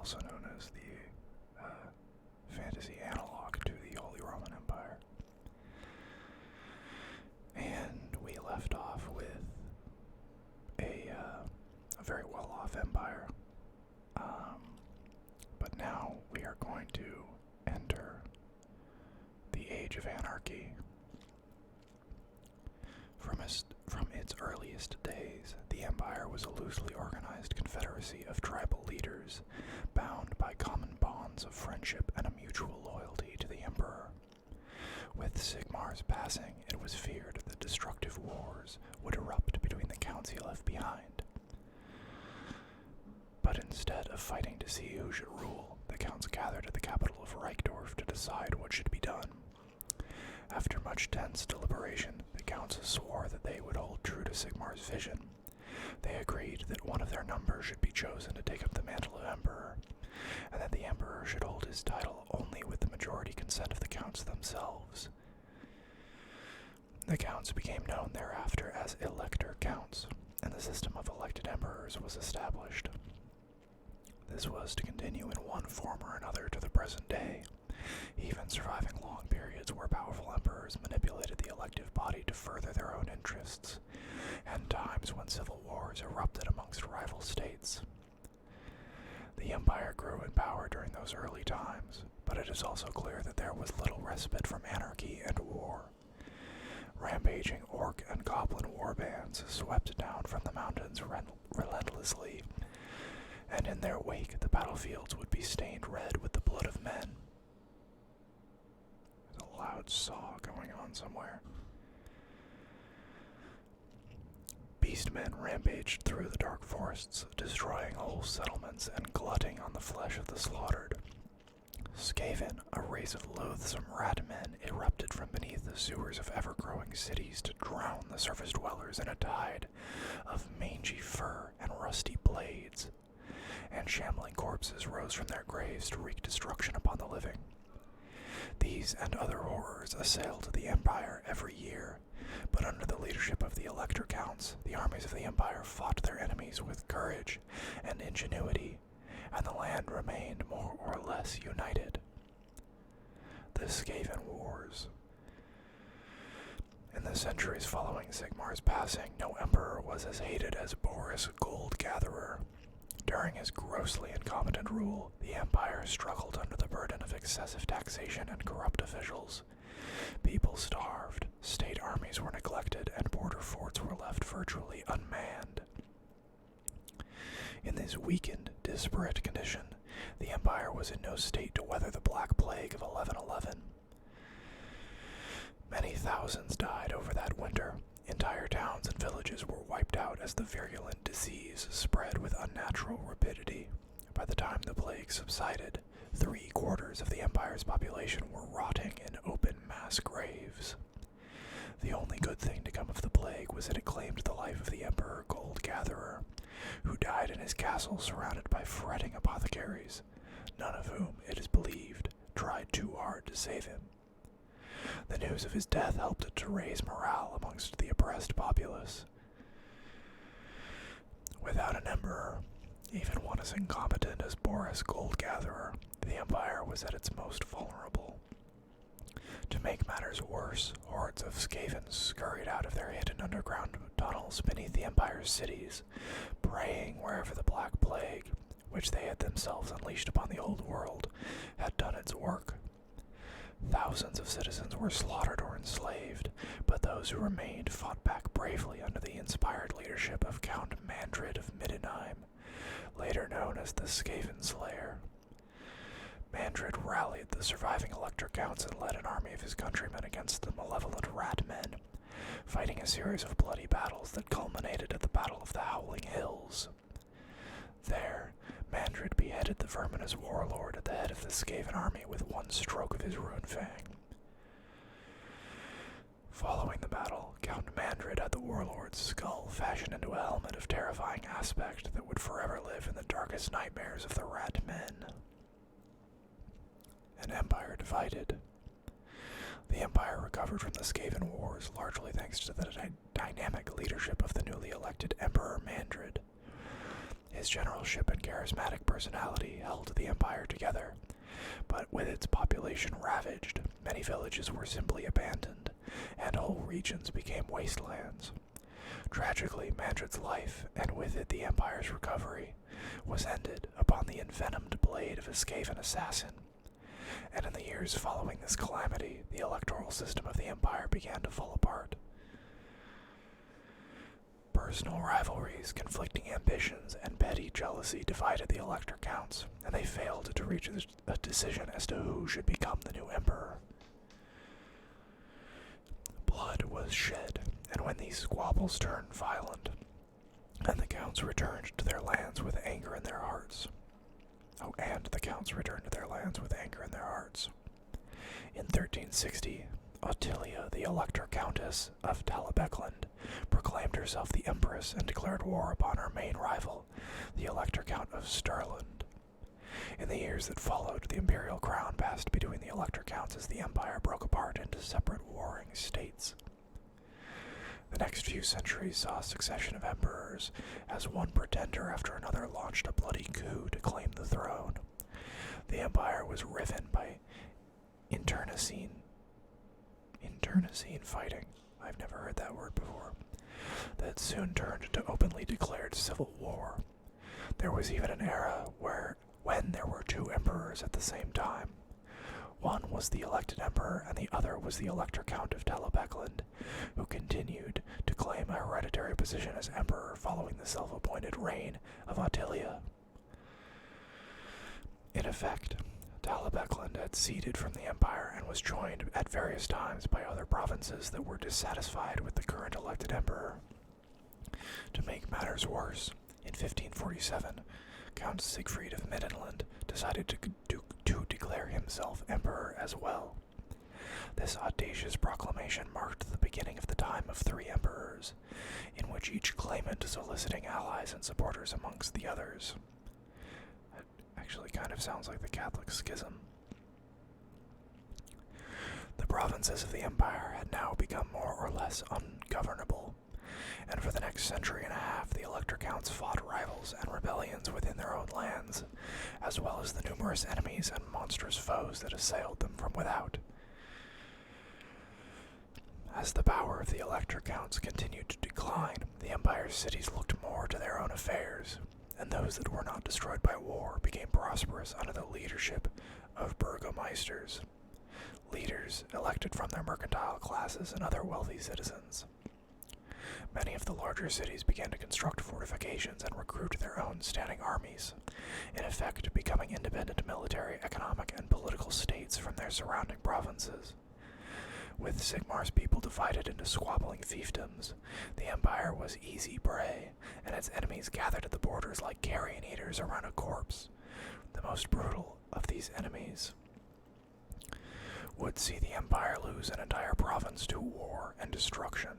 also known as the fantasy analog to the Holy Roman Empire. And we left off with a very well-off empire. But now we are going to enter the Age of Anarchy. From its earliest days, the empire was a loosely organized confederacy of tribal leaders, bound by common bonds of friendship and a mutual loyalty to the emperor. With Sigmar's passing, it was feared that destructive wars would erupt between the counts he left behind. But instead of fighting to see who should rule, the counts gathered at the capital of Reichdorf to decide what should be done. After much tense deliberation, the counts swore that they would hold true to Sigmar's vision. They agreed that one of their number should be chosen to take up the mantle of emperor, and that the emperor should hold his title only with the majority consent of the counts themselves. The counts became known thereafter as elector counts, and the system of elected emperors was established. This was to continue in one form or another to the present day, even surviving long periods where powerful emperors manipulated the elective body to further their own interests, and times when civil wars erupted amongst rival states. The empire grew in power during those early times, but it is also clear that there was little respite from anarchy and war. Rampaging orc and goblin warbands swept down from the mountains relentlessly, and in their wake the battlefields would be stained red with the blood of men. There's a loud saw going on somewhere. Beastmen rampaged through the dark forests, destroying whole settlements and glutting on the flesh of the slaughtered. Skaven, a race of loathsome rat men, erupted from beneath the sewers of ever-growing cities to drown the surface dwellers in a tide of mangy fur and rusty blades, and shambling corpses rose from their graves to wreak destruction upon the living. These and other horrors assailed the empire every year, but under the leadership of the elector counts, the armies of the empire fought their enemies with courage and ingenuity, and the land remained more or less united. The Skaven Wars. In the centuries following Sigmar's passing, no emperor was as hated as Boris Goldgatherer. During his grossly incompetent rule, the empire struggled under the burden of excessive taxation and corrupt officials. People starved, state armies were neglected, and border forts were left virtually unmanned. In this weakened, disparate condition, the empire was in no state to weather the Black Plague of 1111. Many thousands died over that winter. Entire towns and villages were wiped out as the virulent disease spread with unnatural rapidity. By the time the plague subsided, 3/4 of the empire's population were rotting in open mass graves. The only good thing to come of the plague was that it claimed the life of the Emperor Goldgatherer, who died in his castle surrounded by fretting apothecaries, none of whom, it is believed, tried too hard to save him. The news of his death helped to raise morale amongst the oppressed populace. Without an emperor, even one as incompetent as Boris Goldgatherer, the empire was at its most vulnerable. To make matters worse, hordes of Skavens scurried out of their hidden underground tunnels beneath the empire's cities, preying wherever the Black Plague, which they had themselves unleashed upon the old world, had done its work. Thousands of citizens were slaughtered or enslaved, but those who remained fought back bravely under the inspired leadership of Count Mandred of Middenheim, later known as the Skaven Slayer. Mandred rallied the surviving elector counts and led an army of his countrymen against the malevolent rat men, fighting a series of bloody battles that culminated at the Battle of the Howling Hills. There, Mandred beheaded the verminous warlord at the head of the Skaven army with one stroke of his rune fang. Following the battle, Count Mandred had the warlord's skull fashioned into a helmet of terrifying aspect that would forever live in the darkest nightmares of the rat men. An empire divided. The empire recovered from the Skaven Wars largely thanks to the dynamic leadership of the newly elected Emperor Mandred. His generalship and charismatic personality held the empire together, but with its population ravaged, many villages were simply abandoned, and whole regions became wastelands. Tragically, Mandred's life, and with it the empire's recovery, was ended upon the envenomed blade of a Skaven assassin. And in the years following this calamity, the electoral system of the empire began to fall apart. Personal rivalries, conflicting ambitions, and petty jealousy divided the elector counts, and they failed to reach a decision as to who should become the new emperor. Blood was shed, and when these squabbles turned violent, and the counts returned to their lands with anger in their hearts. In 1360, Ottilia, the Elector Countess of Talabecland, proclaimed herself the Empress and declared war upon her main rival, the Elector Count of Sturland. In the years that followed, the imperial crown passed between the Elector Counts as the empire broke apart into separate warring states. The next few centuries saw a succession of emperors, as one pretender after another launched a bloody coup to claim the throne. The empire was riven by internecine fighting. I've never heard that word before. That soon turned to openly declared civil war. There was even an era when there were two emperors at the same time. One was the elected emperor, and the other was the Elector Count of Talabecland, who continued to claim a hereditary position as emperor following the self-appointed reign of Ottilia. In effect, Talabecland had ceded from the empire and was joined at various times by other provinces that were dissatisfied with the current elected emperor. To make matters worse, in 1547, Count Siegfried of Middenland decided to declare himself emperor as well. This audacious proclamation marked the beginning of the time of three emperors, in which each claimant soliciting allies and supporters amongst the others. That actually kind of sounds like the Catholic schism. The provinces of the empire had now become more or less ungovernable, and for the next century and a half the Elector Counts fought rivals and rebellions within their own lands, as well as the numerous enemies and monstrous foes that assailed them from without. As the power of the Elector Counts continued to decline, the empire's cities looked more to their own affairs, and those that were not destroyed by war became prosperous under the leadership of burgomeisters, leaders elected from their mercantile classes and other wealthy citizens. Many of the larger cities began to construct fortifications and recruit their own standing armies, in effect becoming independent military, economic, and political states from their surrounding provinces. With Sigmar's people divided into squabbling fiefdoms, the empire was easy prey, and its enemies gathered at the borders like carrion eaters around a corpse. The most brutal of these enemies would see the empire lose an entire province to war and destruction.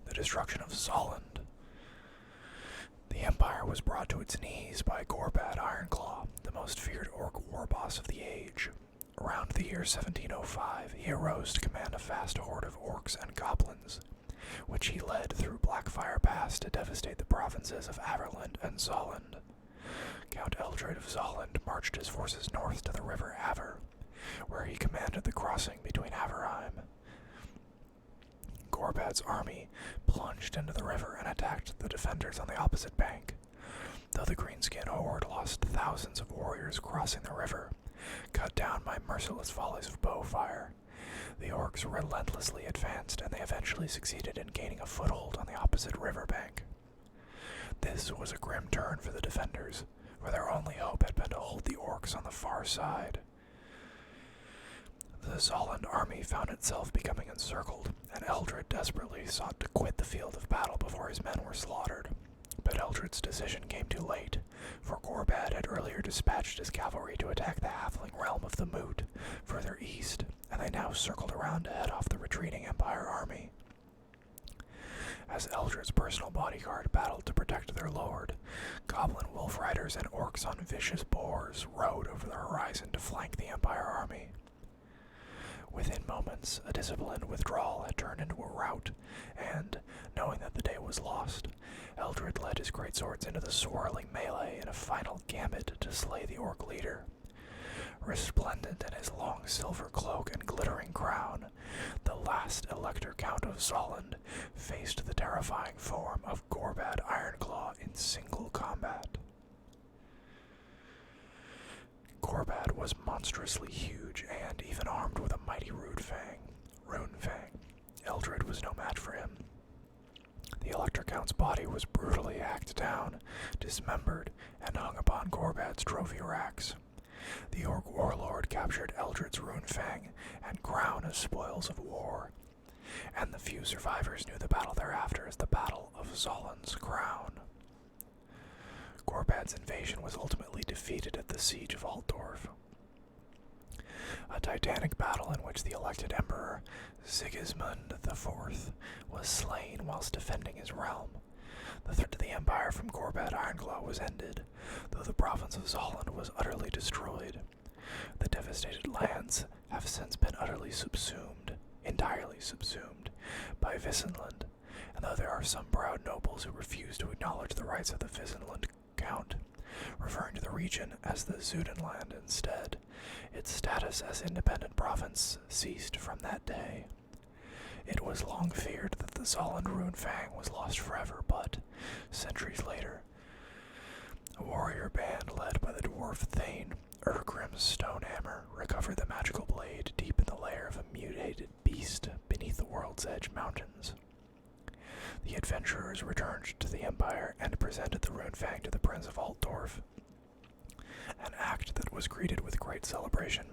The destruction of Zolland. The empire was brought to its knees by Gorbad Ironclaw, the most feared orc war boss of the age. Around the year 1705, he arose to command a vast horde of orcs and goblins, which he led through Blackfire Pass to devastate the provinces of Averland and Zolland. Count Eldred of Zolland marched his forces north to the river Aver, where he commanded the crossing between Averheim. Gorbad's army plunged into the river and attacked the defenders on the opposite bank. Though the Greenskin horde lost thousands of warriors crossing the river, cut down by merciless volleys of bow fire, the orcs relentlessly advanced, and they eventually succeeded in gaining a foothold on the opposite riverbank. This was a grim turn for the defenders, for their only hope had been to hold the orcs on the far side. The Zolland army found itself becoming encircled, and Eldred desperately sought to quit the field of battle before his men were slaughtered. But Eldred's decision came too late, for Gorbad had earlier dispatched his cavalry to attack the halfling realm of the Moot, further east, and they now circled around to head off the retreating Empire army. As Eldred's personal bodyguard battled to protect their lord, goblin wolf riders and orcs on vicious boars rode over the horizon to flank the Empire army. Within moments, a disciplined withdrawal had turned into a rout, and, knowing that the day was lost, Eldred led his greatswords into the swirling melee in a final gambit to slay the orc leader. Resplendent in his long silver cloak and glittering crown, the last Elector Count of Zolland faced the terrifying form of Gorbad Ironclaw in single combat. Gorbad was monstrously huge and even armed with a mighty rune fang. Eldred was no match for him. The Elector Count's body was brutally hacked down, dismembered, and hung upon Gorbad's trophy racks. The Orc warlord captured Eldred's rune fang and crown as spoils of war, and the few survivors knew the battle thereafter as the Battle of Zolland's Crown. Gorbad's invasion was ultimately defeated at the Siege of Altdorf, a titanic battle in which the elected Emperor Sigismund IV was slain whilst defending his realm. The threat to the Empire from Gorbad Ironclaw was ended, though the province of Zolland was utterly destroyed. The devastated lands have since been entirely subsumed, by Visenland, and though there are some proud nobles who refuse to acknowledge the rights of the Visenland Count, referring to the region as the Zudenland instead, its status as independent province ceased from that day. It was long feared that the Zolland rune fang was lost forever, but, centuries later, a warrior band led by the dwarf Thane Urgrim's Stonehammer recovered the magical blade deep in the lair of a mutated beast beneath the World's Edge Mountains. The adventurers returned to the Empire and presented the rune fang to the Prince of Altdorf, an act that was greeted with great celebration.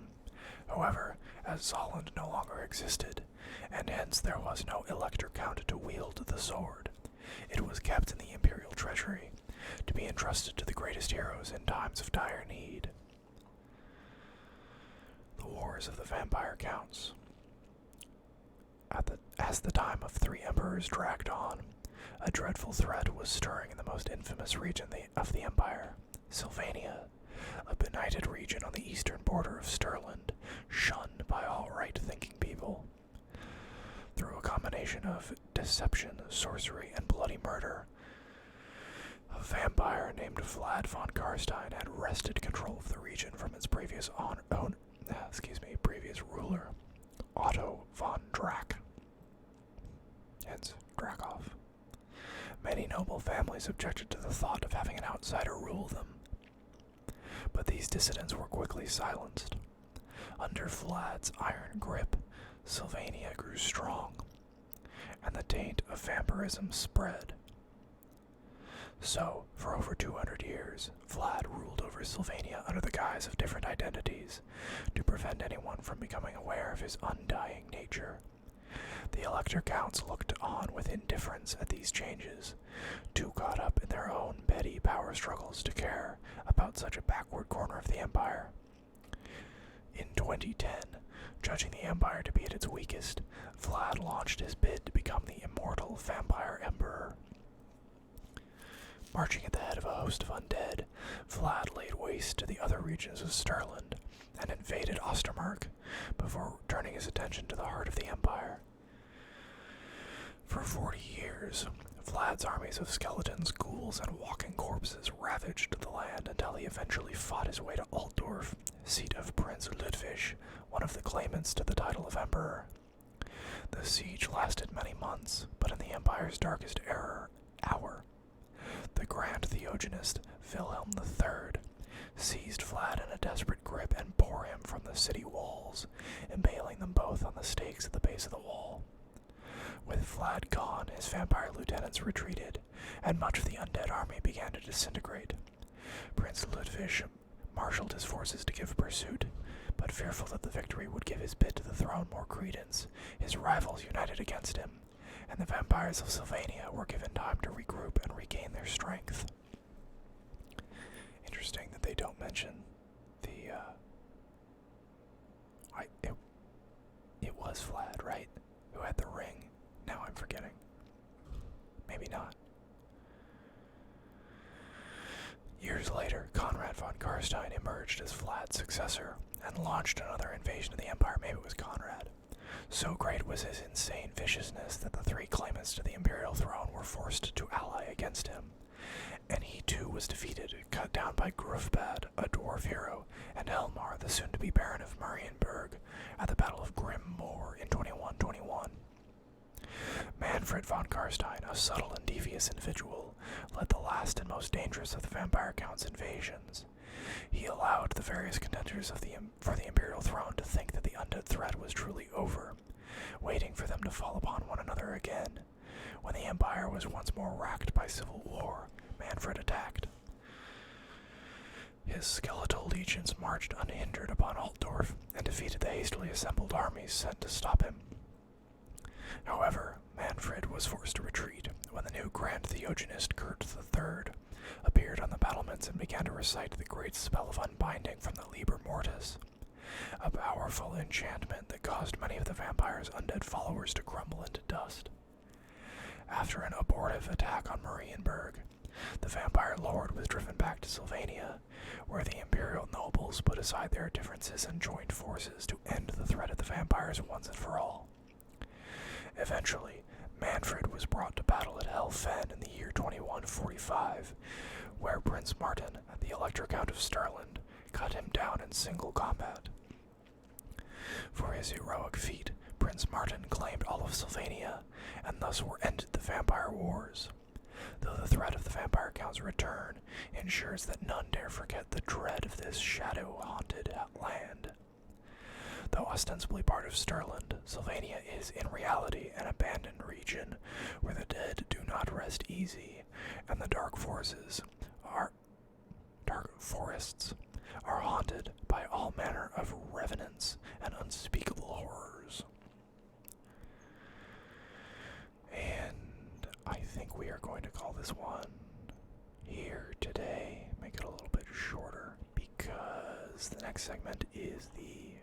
However, as Zolland no longer existed, and hence there was no Elector Count to wield the sword, it was kept in the Imperial Treasury, to be entrusted to the greatest heroes in times of dire need. The Wars of the Vampire Counts. As the time of three emperors dragged on, a dreadful threat was stirring in the most infamous region of the Empire, Sylvania, a benighted region on the eastern border of Stirland, shunned by all right-thinking people. Through a combination of deception, sorcery, and bloody murder, a vampire named Vlad von Karstein had wrested control of the region from its previous ruler, Otto von Drac, hence Drakov. Many noble families objected to the thought of having an outsider rule them, but these dissidents were quickly silenced. Under Vlad's iron grip, Sylvania grew strong, and the taint of vampirism spread. So, for over 200 years, Vlad ruled over Sylvania under the guise of different identities, to prevent anyone from becoming aware of his undying nature. The Elector Counts looked on with indifference at these changes, too caught up in their own petty power struggles to care about such a backward corner of the Empire. In 2010, judging the Empire to be at its weakest, Vlad launched his bid to become the immortal Vampire Emperor. Marching at the head of a host of undead, Vlad laid waste to the other regions of Stirland and invaded Ostermark before turning his attention to the heart of the Empire. For 40 years, Vlad's armies of skeletons, ghouls, and walking corpses ravaged the land until he eventually fought his way to Altdorf, seat of Prince Ludwig, one of the claimants to the title of Emperor. The siege lasted many months, but in the Empire's darkest hour, the Grand Theogenist Wilhelm III seized Vlad in a desperate grip and bore him from the city walls, impaling them both on the stakes at the base of the wall. With Vlad gone, his vampire lieutenants retreated, and much of the undead army began to disintegrate. Prince Ludwig marshaled his forces to give pursuit, but fearful that the victory would give his bid to the throne more credence, his rivals united against him, and the vampires of Sylvania were given time to regroup and regain their strength. Interesting that they don't mention the, it was Vlad, right? Who had the ring. Now I'm forgetting. Maybe not. Years later, Conrad von Karstein emerged as Vlad's successor and launched another invasion of the Empire. Maybe it was Conrad. So great was his insane viciousness that the three claimants to the imperial throne were forced to ally against him, and he too was defeated, cut down by Grufbad, a dwarf hero, and Elmar, the soon-to-be Baron of Marienburg, at the Battle of Grim Moor in 2121. Manfred von Karstein, a subtle and devious individual, led the last and most dangerous of the Vampire Count's invasions. He allowed the various contenders for the imperial throne to think that the undead threat was truly over, waiting for them to fall upon one another again. When the empire was once more racked by civil war, Manfred attacked. His skeletal legions marched unhindered upon Altdorf and defeated the hastily assembled armies sent to stop him. However, Manfred was forced to retreat when the new Grand Theogenist Kurt III appeared on the battlements and began to recite the great spell of unbinding from the Liber Mortis, a powerful enchantment that caused many of the vampire's undead followers to crumble into dust. After an abortive attack on Marienburg, the vampire lord was driven back to Sylvania, where the imperial nobles put aside their differences and joined forces to end the threat of the vampires once and for all. Eventually, Manfred was brought to battle at Helfen in the year 2145, where Prince Martin, the Elector Count of Stirland, cut him down in single combat. For his heroic feat, Prince Martin claimed all of Sylvania, and thus were ended the vampire wars. Though the threat of the Vampire Count's return ensures that none dare forget the dread of this shadow-haunted land. Though ostensibly part of Stirland, Sylvania is in reality an abandoned region where the dead do not rest easy, and the dark forests are haunted by all manner of revenants and unspeakable horrors. And I think we are going to call this one here today, make it a little bit shorter, because the next segment is the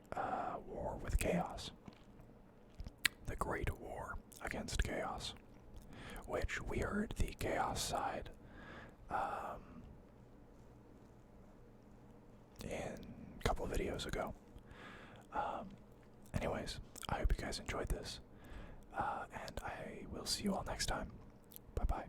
war with chaos. The Great War against Chaos, which we heard the chaos side in a couple of videos ago. Anyways, I hope you guys enjoyed this, and I will see you all next time. Bye-bye.